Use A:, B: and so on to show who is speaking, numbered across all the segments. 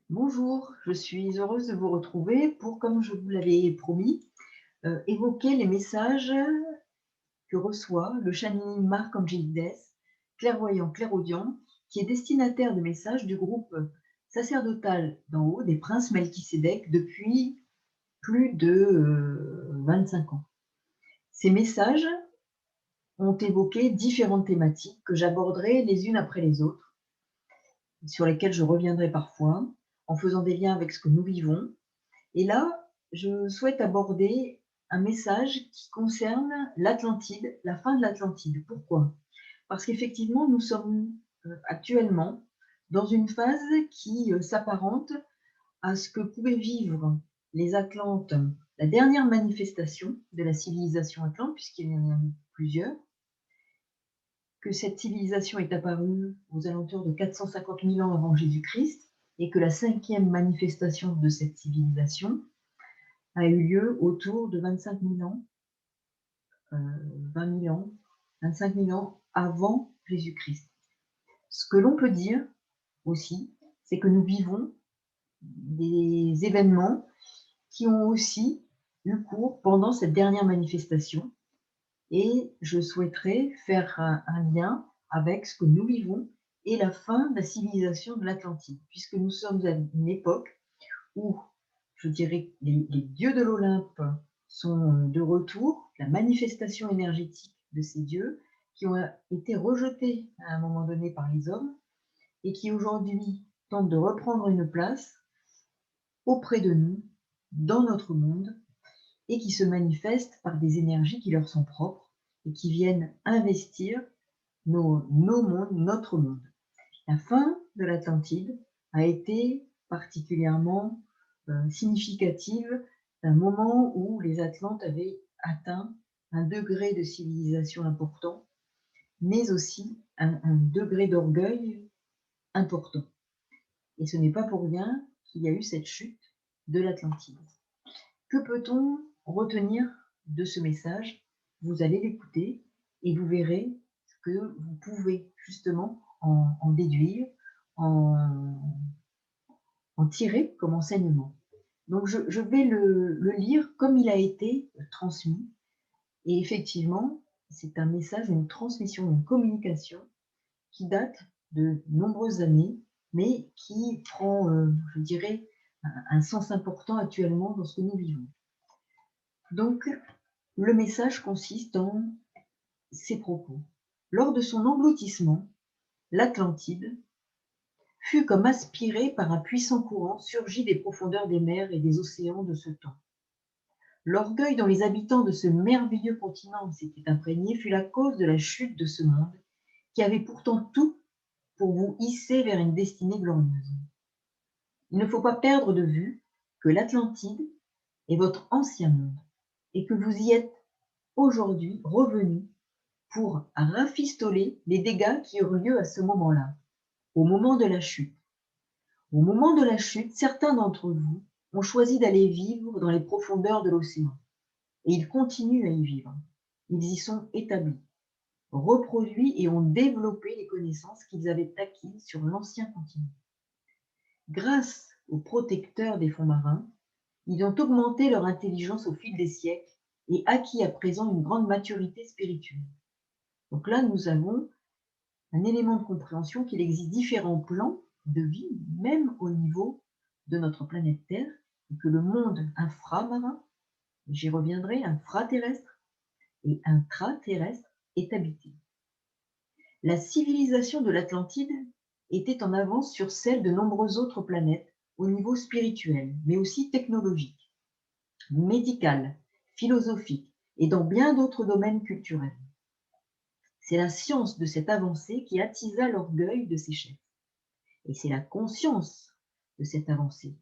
A: Bonjour, je suis heureuse de vous retrouver pour, comme je vous l'avais promis, évoquer les messages que reçoit le chanoine Marc-Angelides, clairvoyant clairaudient, qui est destinataire de messages du groupe sacerdotal d'en haut des princes Melchisédek depuis plus de 25 ans. Ces messages ont évoqué différentes thématiques que j'aborderai les unes après les autres, sur lesquelles je reviendrai parfois, en faisant des liens avec ce que nous vivons. Et là, je souhaite aborder un message qui concerne l'Atlantide, la fin de l'Atlantide. Pourquoi? Parce qu'effectivement, nous sommes actuellement dans une phase qui s'apparente à ce que pouvaient vivre les Atlantes, la dernière manifestation de la civilisation atlante, puisqu'il y en a eu plusieurs, que cette civilisation est apparue aux alentours de 450 000 ans avant Jésus-Christ, et que la cinquième manifestation de cette civilisation a eu lieu autour de 25 000 ans, 20 000 ans, 25 000 ans avant Jésus-Christ. Ce que l'on peut dire aussi, c'est que nous vivons des événements qui ont aussi eu cours pendant cette dernière manifestation, et je souhaiterais faire un lien avec ce que nous vivons et la fin de la civilisation de l'Atlantide, puisque nous sommes à une époque où, je dirais, les dieux de l'Olympe sont de retour, la manifestation énergétique de ces dieux qui ont été rejetés à un moment donné par les hommes et qui aujourd'hui tentent de reprendre une place auprès de nous, dans notre monde, et qui se manifestent par des énergies qui leur sont propres et qui viennent investir nos mondes, notre monde. La fin de l'Atlantide a été particulièrement significative d'un moment où les Atlantes avaient atteint un degré de civilisation important, mais aussi un degré d'orgueil important. Et ce n'est pas pour rien qu'il y a eu cette chute de l'Atlantide. Que peut-on retenir de ce message? Vous allez l'écouter et vous verrez ce que vous pouvez justement en déduire, en, en tirer comme enseignement. Donc je vais le lire comme il a été transmis. Et effectivement, c'est un message, une transmission, une communication qui date de nombreuses années, mais qui prend, je dirais, un sens important actuellement dans ce que nous vivons. Donc, le message consiste en ces propos. Lors de son engloutissement, l'Atlantide fut comme aspirée par un puissant courant surgi des profondeurs des mers et des océans de ce temps. L'orgueil dont les habitants de ce merveilleux continent s'étaient imprégnés fut la cause de la chute de ce monde, qui avait pourtant tout pour vous hisser vers une destinée glorieuse. Il ne faut pas perdre de vue que l'Atlantide est votre ancien monde et que vous y êtes aujourd'hui revenus pour rafistoler les dégâts qui eurent lieu à ce moment-là, au moment de la chute. Au moment de la chute, certains d'entre vous ont choisi d'aller vivre dans les profondeurs de l'océan, et ils continuent à y vivre. Ils y sont établis, reproduits et ont développé les connaissances qu'ils avaient acquises sur l'ancien continent. Grâce aux protecteurs des fonds marins, ils ont augmenté leur intelligence au fil des siècles et acquis à présent une grande maturité spirituelle. Donc là, nous avons un élément de compréhension qu'il existe différents plans de vie, même au niveau de notre planète Terre, et que le monde inframarin, j'y reviendrai, infraterrestre et intraterrestre est habité. La civilisation de l'Atlantide était en avance sur celle de nombreuses autres planètes au niveau spirituel, mais aussi technologique, médical, philosophique et dans bien d'autres domaines culturels. C'est la science de cette avancée qui attisa l'orgueil de ses chefs. Et c'est la conscience de cette avancée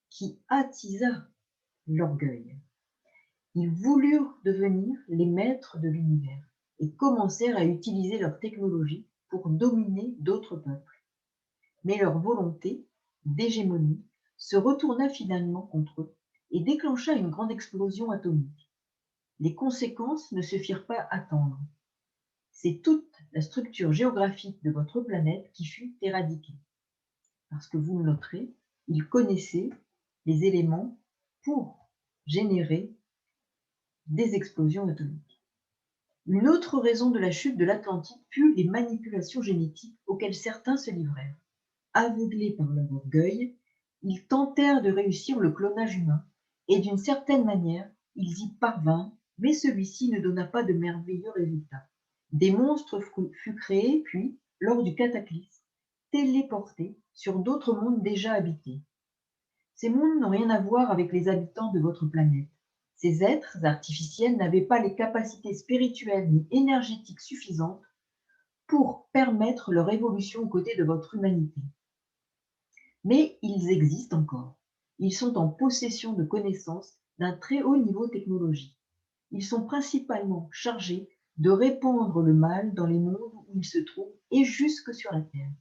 A: qui attisa l'orgueil. Ils voulurent devenir les maîtres de l'univers et commencèrent à utiliser leur technologie pour dominer d'autres peuples. Mais leur volonté d'hégémonie se retourna finalement contre eux et déclencha une grande explosion atomique. Les conséquences ne se firent pas attendre. C'est toute la structure géographique de votre planète qui fut éradiquée. Parce que vous le noterez, ils connaissaient les éléments pour générer des explosions atomiques. Une autre raison de la chute de l'Atlantide fut les manipulations génétiques auxquelles certains se livrèrent. Aveuglés par leur orgueil, ils tentèrent de réussir le clonage humain, et d'une certaine manière, ils y parvinrent, mais celui-ci ne donna pas de merveilleux résultats. Des monstres furent créés, puis, lors du cataclysme, téléportés sur d'autres mondes déjà habités. Ces mondes n'ont rien à voir avec les habitants de votre planète. Ces êtres artificiels n'avaient pas les capacités spirituelles ni énergétiques suffisantes pour permettre leur évolution aux côtés de votre humanité. Mais ils existent encore. Ils sont en possession de connaissances d'un très haut niveau technologique. Ils sont principalement chargés de répandre le mal dans les mondes où ils se trouvent et jusque sur la Terre.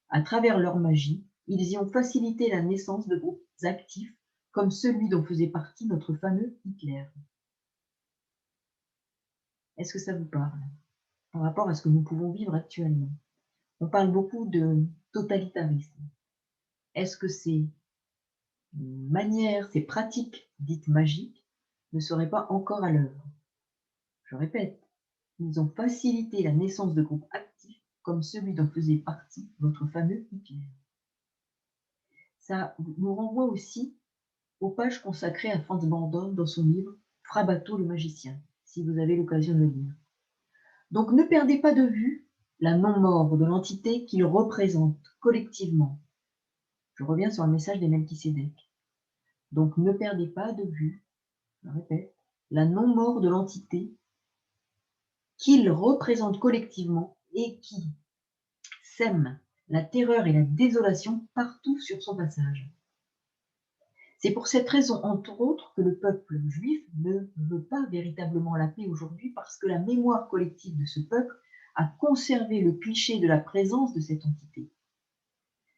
A: À travers leur magie, ils y ont facilité la naissance de groupes actifs comme celui dont faisait partie notre fameux Hitler. Est-ce que ça vous parle par rapport à ce que nous pouvons vivre actuellement? On parle beaucoup de totalitarisme. Est-ce que ces manières, ces pratiques dites magiques ne seraient pas encore à l'œuvre? Je répète, ils ont facilité la naissance de groupes actifs comme celui dont faisait partie votre fameux Hitler. Ça nous renvoie aussi aux pages consacrées à Franz Bardon dans son livre Frabato le magicien, si vous avez l'occasion de le lire. Donc ne perdez pas de vue la non-mort de l'entité qu'il représente collectivement. Je reviens sur le message des Melchisédek. Donc ne perdez pas de vue, je répète, la non-mort de l'entité qu'il représente collectivement et qui sème la terreur et la désolation partout sur son passage. C'est pour cette raison, entre autres, que le peuple juif ne veut pas véritablement la paix aujourd'hui, parce que la mémoire collective de ce peuple a conservé le cliché de la présence de cette entité.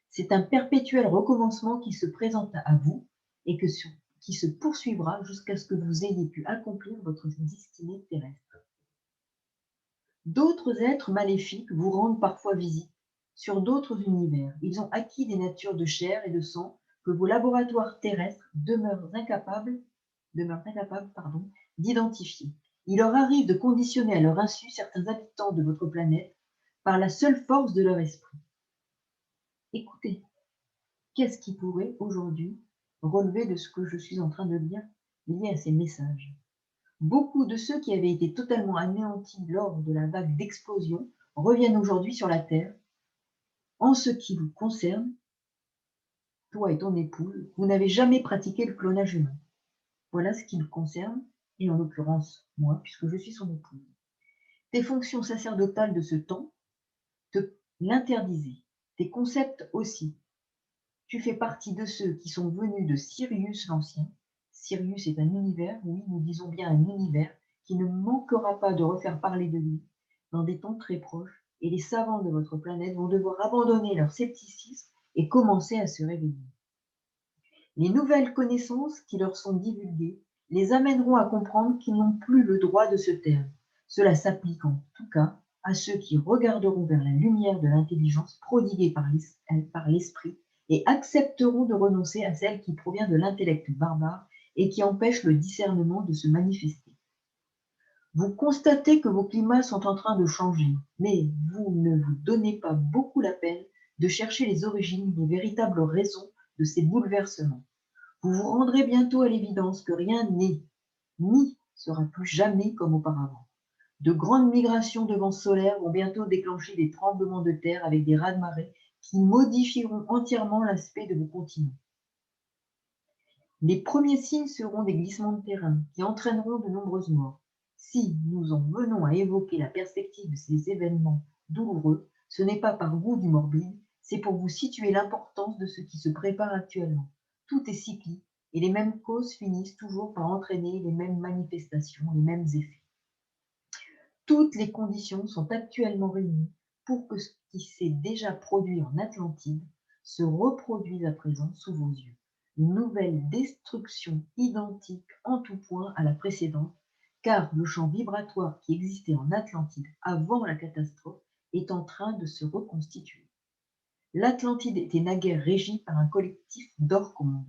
A: C'est un perpétuel recommencement qui se présente à vous et qui se poursuivra jusqu'à ce que vous ayez pu accomplir votre destinée terrestre. D'autres êtres maléfiques vous rendent parfois visite sur d'autres univers. Ils ont acquis des natures de chair et de sang que vos laboratoires terrestres demeurent incapables d'identifier. Il leur arrive de conditionner à leur insu certains habitants de votre planète par la seule force de leur esprit. Écoutez, qu'est-ce qui pourrait aujourd'hui relever de ce que je suis en train de dire lié à ces messages? Beaucoup de ceux qui avaient été totalement anéantis lors de la vague d'explosion reviennent aujourd'hui sur la Terre. En ce qui vous concerne, toi et ton épouse, vous n'avez jamais pratiqué le clonage humain. Voilà ce qui me concerne, et en l'occurrence moi, puisque je suis son épouse. Tes fonctions sacerdotales de ce temps te l'interdisaient, tes concepts aussi. Tu fais partie de ceux qui sont venus de Sirius l'Ancien. Sirius est un univers, oui, nous disons bien un univers, qui ne manquera pas de refaire parler de lui dans des temps très proches, et les savants de votre planète vont devoir abandonner leur scepticisme et commencer à se réveiller. Les nouvelles connaissances qui leur sont divulguées les amèneront à comprendre qu'ils n'ont plus le droit de se taire. Cela s'applique en tout cas à ceux qui regarderont vers la lumière de l'intelligence prodiguée par l'esprit et accepteront de renoncer à celle qui provient de l'intellect barbare et qui empêche le discernement de se manifester. Vous constatez que vos climats sont en train de changer, mais vous ne vous donnez pas beaucoup la peine de chercher les origines, les véritables raisons de ces bouleversements. Vous vous rendrez bientôt à l'évidence que rien n'est, ni sera plus jamais comme auparavant. De grandes migrations de vents solaires vont bientôt déclencher des tremblements de terre avec des raz-de-marée qui modifieront entièrement l'aspect de vos continents. Les premiers signes seront des glissements de terrain qui entraîneront de nombreuses morts. Si nous en venons à évoquer la perspective de ces événements douloureux, ce n'est pas par goût du morbide, c'est pour vous situer l'importance de ce qui se prépare actuellement. Tout est cyclique et les mêmes causes finissent toujours par entraîner les mêmes manifestations, les mêmes effets. Toutes les conditions sont actuellement réunies pour que ce qui s'est déjà produit en Atlantide se reproduise à présent sous vos yeux. Une nouvelle destruction identique en tout point à la précédente, car le champ vibratoire qui existait en Atlantide avant la catastrophe est en train de se reconstituer. L'Atlantide était naguère régie par un collectif d'orques-mondes.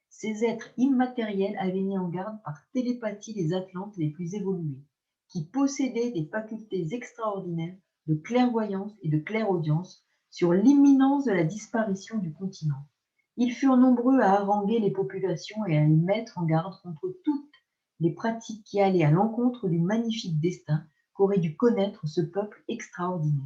A: Ces êtres immatériels avaient mis en garde par télépathie les Atlantes les plus évolués, qui possédaient des facultés extraordinaires de clairvoyance et de clairaudience sur l'imminence de la disparition du continent. Ils furent nombreux à haranguer les populations et à les mettre en garde contre toutes les pratiques qui allaient à l'encontre du magnifique destin qu'aurait dû connaître ce peuple extraordinaire.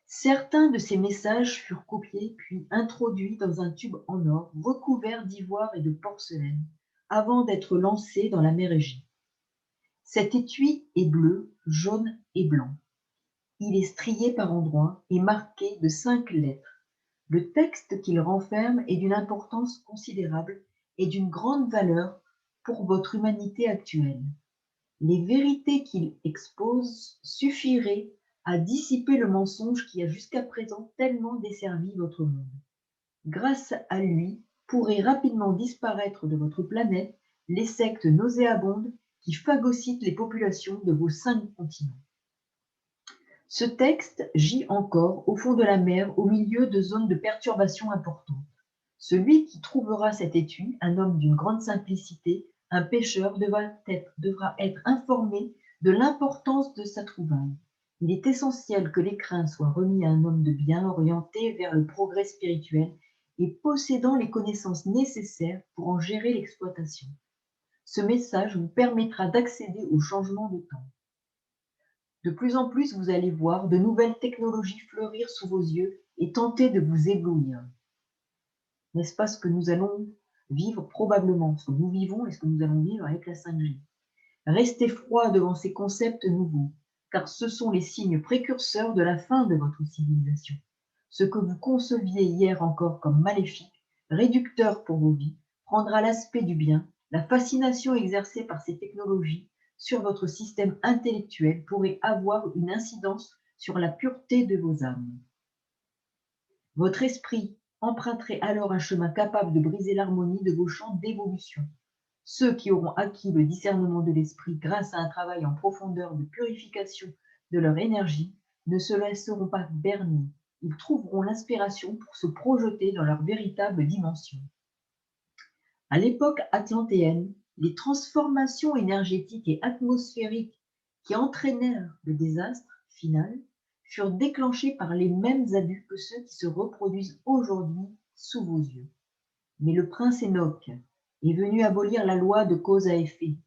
A: Certains de ces messages furent copiés puis introduits dans un tube en or recouvert d'ivoire et de porcelaine avant d'être lancés dans la mer Égée. Cet étui est bleu, jaune et blanc. Il est strié par endroits et marqué de 5 lettres. Le texte qu'il renferme est d'une importance considérable et d'une grande valeur pour votre humanité actuelle. Les vérités qu'il expose suffiraient à dissiper le mensonge qui a jusqu'à présent tellement desservi votre monde. Grâce à lui, pourraient rapidement disparaître de votre planète les sectes nauséabondes qui phagocytent les populations de vos 5 continents. Ce texte gît encore au fond de la mer, au milieu de zones de perturbation importantes. Celui qui trouvera cet étui, un homme d'une grande simplicité, un pêcheur, devra être informé de l'importance de sa trouvaille. Il est essentiel que l'écrin soit remis à un homme de bien, orienté vers le progrès spirituel et possédant les connaissances nécessaires pour en gérer l'exploitation. Ce message vous permettra d'accéder au changement de temps. De plus en plus, vous allez voir de nouvelles technologies fleurir sous vos yeux et tenter de vous éblouir. N'est-ce pas ce que nous allons vivre probablement, ce que nous vivons et ce que nous allons vivre avec la 5G? Restez froid devant ces concepts nouveaux, car ce sont les signes précurseurs de la fin de votre civilisation. Ce que vous conceviez hier encore comme maléfique, réducteur pour vos vies, prendra l'aspect du bien. La fascination exercée par ces technologies sur votre système intellectuel pourrait avoir une incidence sur la pureté de vos âmes. Votre esprit emprunterait alors un chemin capable de briser l'harmonie de vos champs d'évolution. Ceux qui auront acquis le discernement de l'esprit grâce à un travail en profondeur de purification de leur énergie ne se laisseront pas berner. Ils trouveront l'inspiration pour se projeter dans leur véritable dimension. À l'époque atlantéenne, les transformations énergétiques et atmosphériques qui entraînèrent le désastre final furent déclenchées par les mêmes abus que ceux qui se reproduisent aujourd'hui sous vos yeux. Mais le prince Enoch est venu abolir la loi de cause à effet,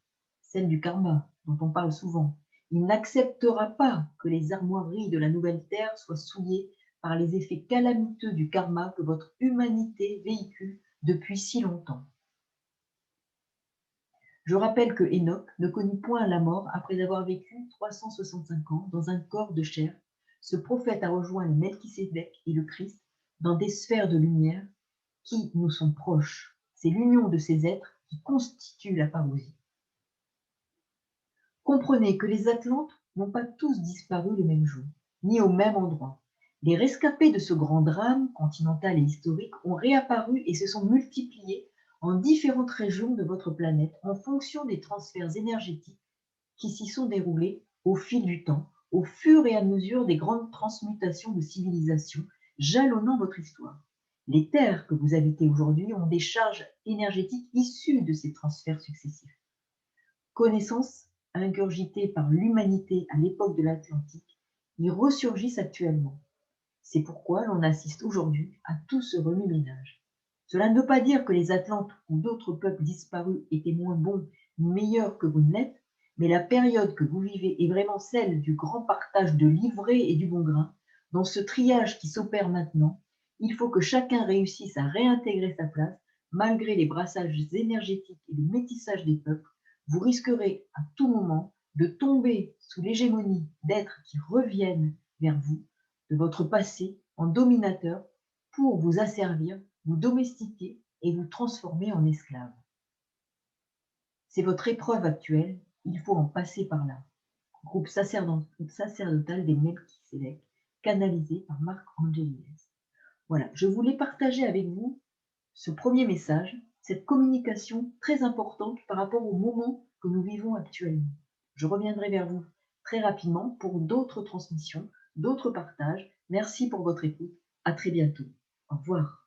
A: celle du karma dont on parle souvent. Il n'acceptera pas que les armoiries de la nouvelle terre soient souillées par les effets calamiteux du karma que votre humanité véhicule depuis si longtemps. Je rappelle que Enoch ne connut point la mort après avoir vécu 365 ans dans un corps de chair. Ce prophète a rejoint le Melchisédek et le Christ dans des sphères de lumière qui nous sont proches. C'est l'union de ces êtres qui constitue la parousie. Comprenez que les Atlantes n'ont pas tous disparu le même jour, ni au même endroit. Les rescapés de ce grand drame continental et historique ont réapparu et se sont multipliés en différentes régions de votre planète en fonction des transferts énergétiques qui s'y sont déroulés au fil du temps, au fur et à mesure des grandes transmutations de civilisation jalonnant votre histoire. Les terres que vous habitez aujourd'hui ont des charges énergétiques issues de ces transferts successifs. Connaissances ingurgitées par l'humanité à l'époque de l'Atlantique y ressurgissent actuellement. C'est pourquoi l'on assiste aujourd'hui à tout ce remue-ménage. Cela ne veut pas dire que les Atlantes ou d'autres peuples disparus étaient moins bons ni meilleurs que vous ne l'êtes, mais la période que vous vivez est vraiment celle du grand partage de l'ivraie et du bon grain. Dans ce triage qui s'opère maintenant, il faut que chacun réussisse à réintégrer sa place, malgré les brassages énergétiques et le métissage des peuples. Vous risquerez à tout moment de tomber sous l'hégémonie d'êtres qui reviennent vers vous de votre passé en dominateur pour vous asservir, vous domestiquer et vous transformer en esclave. C'est votre épreuve actuelle, il faut en passer par là. Groupe sacerdotal des Melchisédek, canalisé par Marc Angelides. Voilà, je voulais partager avec vous ce premier message, cette communication très importante par rapport au moment que nous vivons actuellement. Je reviendrai vers vous très rapidement pour d'autres transmissions, d'autres partages. Merci pour votre écoute À très bientôt. Au revoir.